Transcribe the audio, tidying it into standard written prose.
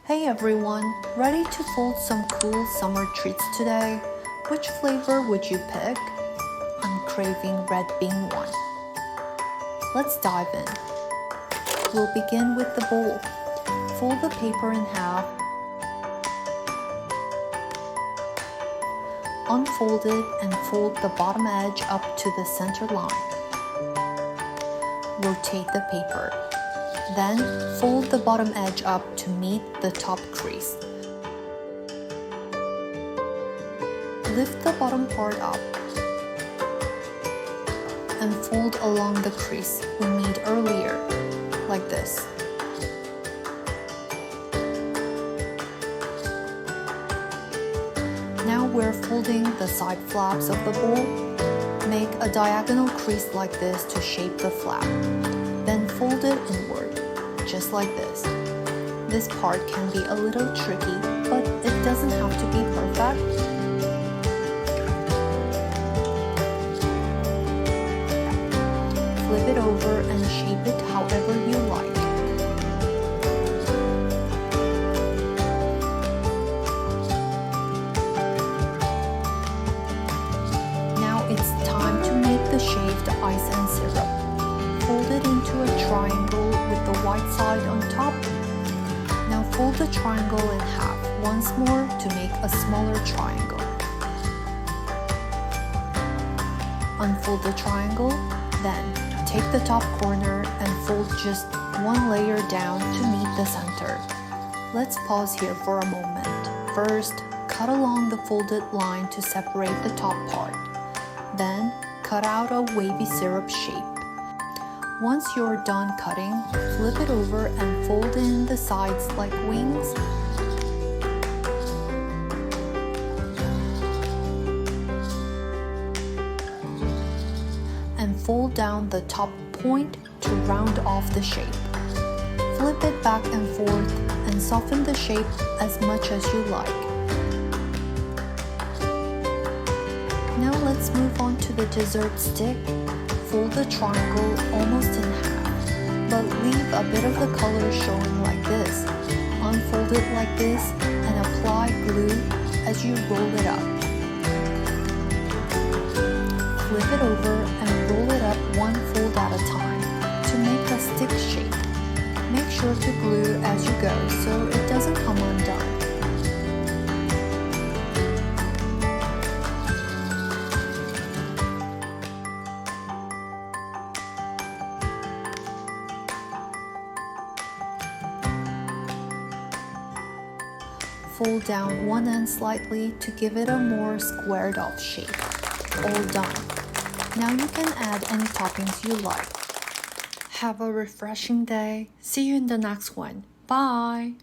Hey everyone, ready to fold some cool summer treats today? Which flavor would you pick? I'm craving red bean one. Let's dive in. We'll begin with the bowl. Fold the paper in half. Unfold it and fold the bottom edge up to the center line. Rotate the paper. Then, fold the bottom edge up to meet the top crease. Lift the bottom part up and fold along the crease we made earlier, like this. Now we're folding the side flaps of the bowl. Make a diagonal crease like this to shape the flap. Then fold it inward, just like this. This part can be a little tricky, but it doesn't have to be perfect. Flip it over and shape it however you like. Now it's time to make the shaved ice and syrup. Fold it into a triangle with the white side on top. Now fold the triangle in half once more to make a smaller triangle. Unfold the triangle, then take the top corner and fold just one layer down to meet the center. Let's pause here for a moment. First, cut along the folded line to separate the top part. Then, cut out a wavy syrup shape. Once you're done cutting, flip it over and fold in the sides like wings. And fold down the top point to round off the shape. Flip it back and forth and soften the shape as much as you like. Now let's move on to the dessert stick. Fold the triangle almost in half, but leave a bit of the color showing like this. Unfold it like this and apply glue as you roll it up. Flip it over and roll it up one fold at a time to make a stick shape. Make sure to glue as you go so it doesn't come undone. Fold down one end slightly to give it a more squared off shape. All done. Now you can add any toppings you like. Have a refreshing day. See you in the next one. Bye!